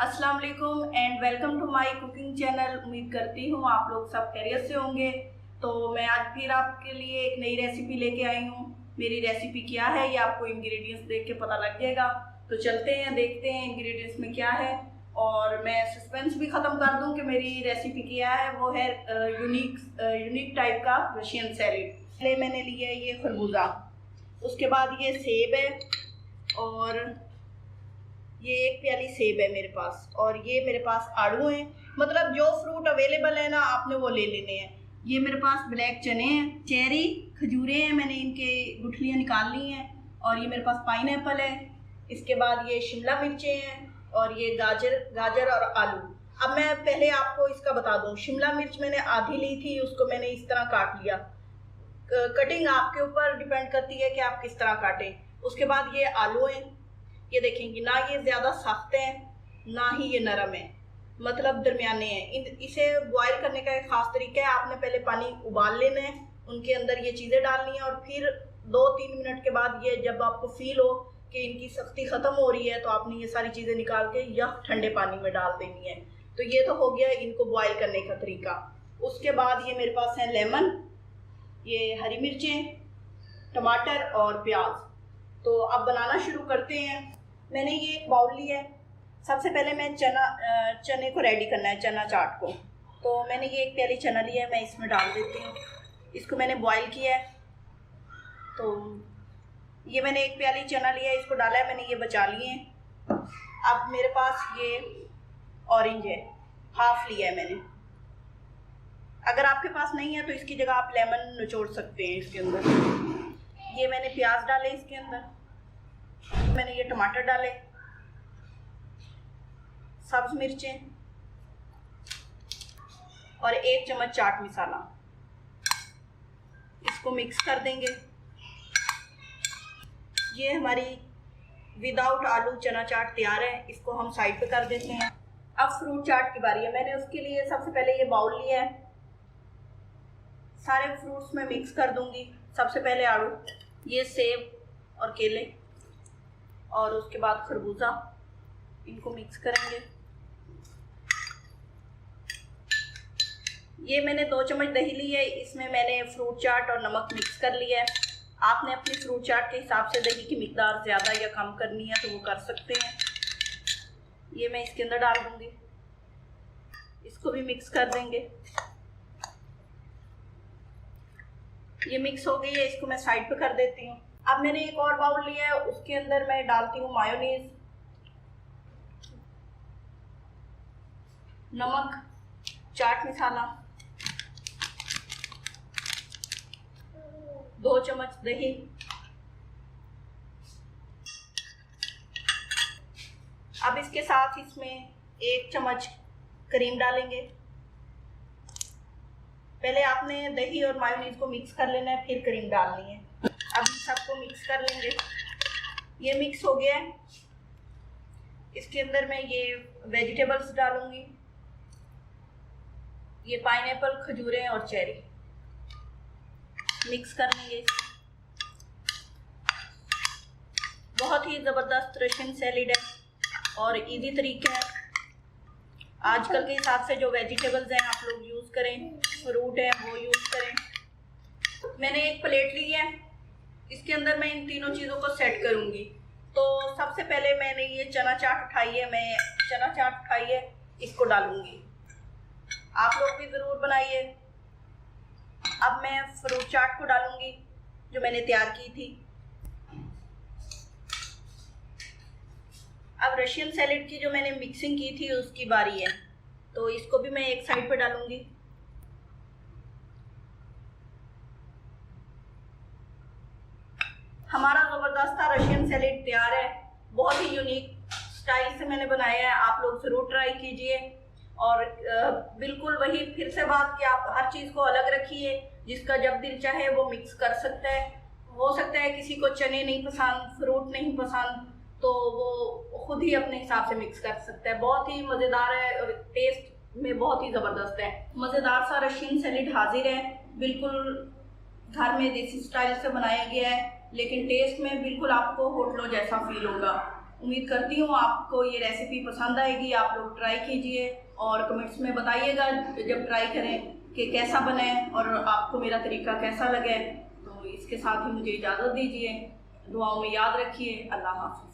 अस्सलाम वालेकुम and welcome to my cooking channel. उम्मीद करती हूँ आप लोग सब खैरियत से होंगे। तो मैं आज फिर आपके लिए एक नई रेसिपी लेके आई हूँ। मेरी रेसिपी क्या है ये आपको इंग्रेडिएंट्स देख के पता लग जाएगा। तो चलते हैं, देखते हैं इंग्रेडिएंट्स में क्या है और मैं सस्पेंस भी ख़त्म कर दूँ कि मेरी रेसिपी क्या है। वो है यूनिक टाइप का रशियन सैलेड। पहले मैंने लिया है ये खरबूजा, उसके बाद ये सेब है और ये एक प्याली सेब है मेरे पास, और ये मेरे पास आड़ू हैं। मतलब जो फ्रूट अवेलेबल है ना आपने वो ले लेने हैं। ये मेरे पास ब्लैक चने हैं, चेरी खजूरें हैं, मैंने इनके गुठलियाँ निकाल ली हैं। और ये मेरे पास पाइनएप्पल है। इसके बाद ये शिमला मिर्चें हैं और ये गाजर और आलू। अब मैं पहले आपको इसका बता दूं, शिमला मिर्च मैंने आधी ली थी, उसको मैंने इस तरह काट लिया। कटिंग आपके ऊपर डिपेंड करती है कि आप किस तरह काटें। उसके बाद ये आलू हैं, ये देखेंगे ना, ये ज़्यादा सख्त हैं ना ही ये नरम है, मतलब दरमियाने हैं। इसे बॉयल करने का एक ख़ास तरीका है। आपने पहले पानी उबाल लेना है, उनके अंदर ये चीज़ें डालनी है और फिर 2-3 मिनट के बाद ये जब आपको फील हो कि इनकी सख्ती ख़त्म हो रही है तो आपने ये सारी चीज़ें निकाल के या ठंडे पानी में डाल देनी है। तो ये तो हो गया इनको बॉयल करने का तरीका। उसके बाद ये मेरे पास है लेमन, ये हरी मिर्चें, टमाटर और प्याज। तो अब बनाना शुरू करते हैं। मैंने ये एक बाउल लिया है। सबसे पहले मैं चने को रेडी करना है, चना चाट को। तो मैंने ये एक प्याली चना लिया है, मैं इसमें डाल देती हूँ। इसको मैंने बॉईल किया है। तो ये मैंने एक प्याली चना लिया है, इसको डाला है मैंने, ये बचा लिए हैं। अब मेरे पास ये ऑरेंज है, हाफ लिया है मैंने। अगर आपके पास नहीं है तो इसकी जगह आप लेमन निचोड़ सकते हैं इसके अंदर। ये मैंने प्याज डाले इसके अंदर, मैंने ये टमाटर डाले, सब्ज मिर्चें और 1 चम्मच चाट मसाला। इसको मिक्स कर देंगे। ये हमारी विदाउट आलू चना चाट तैयार है। इसको हम साइड पे कर देते हैं। अब फ्रूट चाट की बारी है। मैंने उसके लिए सबसे पहले ये बाउल लिया है, सारे फ्रूट्स में मिक्स कर दूंगी। सबसे पहले आड़ू, ये सेब और केले और उसके बाद खरबूजा, इनको मिक्स करेंगे। ये मैंने 2 चम्मच दही ली है, इसमें मैंने फ्रूट चाट और नमक मिक्स कर लिया है। आपने अपनी फ्रूट चाट के हिसाब से दही की मिकदार ज़्यादा या कम करनी है तो वो कर सकते हैं। ये मैं इसके अंदर डाल दूंगी, इसको भी मिक्स कर देंगे। ये मिक्स हो गई है, इसको मैं साइड पे कर देती हूँ। अब मैंने एक और बाउल लिया है, उसके अंदर मैं डालती हूँ मायोनीज, नमक, चाट मसाला, 2 चम्मच दही, अब इसके साथ इसमें 1 चम्मच क्रीम डालेंगे। पहले आपने दही और मायोनीज को मिक्स कर लेना है, फिर क्रीम डालनी है। अब इन सबको मिक्स कर लेंगे। ये मिक्स हो गया है। इसके अंदर मैं ये वेजिटेबल्स डालूंगी, ये पाइनएप्पल, खजूरें और चेरी। मिक्स कर लेंगे। बहुत ही ज़बरदस्त रशियन सैलेड है और इजी तरीका है। आजकल के हिसाब से जो वेजिटेबल्स हैं आप लोग यूज़ करें, फ्रूट है वो यूज़ करें। मैंने एक प्लेट ली है, इसके अंदर मैं इन तीनों चीज़ों को सेट करूँगी। तो सबसे पहले मैंने ये चना चाट उठाई है, मैं चना चाट उठाई है, इसको डालूँगी। आप लोग भी ज़रूर बनाइए। अब मैं फ्रूट चाट को डालूँगी जो मैंने तैयार की थी। अब रशियन सैलेड की जो मैंने मिक्सिंग की थी उसकी बारी है, तो इसको भी मैं एक साइड पे डालूँगी। हमारा ज़बरदस्त रशियन सैलेड तैयार है। बहुत ही यूनिक स्टाइल से मैंने बनाया है, आप लोग ज़रूर ट्राई कीजिए। और बिल्कुल वही फिर से बात कि आप हर चीज़ को अलग रखिए, जिसका जब दिल चाहे वो मिक्स कर सकता है। हो सकता है किसी को चने नहीं पसंद, फ्रूट नहीं पसंद, तो वो खुद ही अपने हिसाब से मिक्स कर सकता है। बहुत ही मज़ेदार है और टेस्ट में बहुत ही ज़बरदस्त है। मज़ेदार सा रशियन सैलेड हाजिर है, बिल्कुल घर में देसी स्टाइल से बनाया गया है, लेकिन टेस्ट में बिल्कुल आपको होटलों जैसा फील होगा। उम्मीद करती हूँ आपको ये रेसिपी पसंद आएगी, आप लोग ट्राई कीजिए और कमेंट्स में बताइएगा जब ट्राई करें कि कैसा बने और आपको मेरा तरीका कैसा लगे। तो इसके साथ ही मुझे इजाज़त दीजिए, दुआओं में याद रखिए। अल्लाह हाफ़िज़।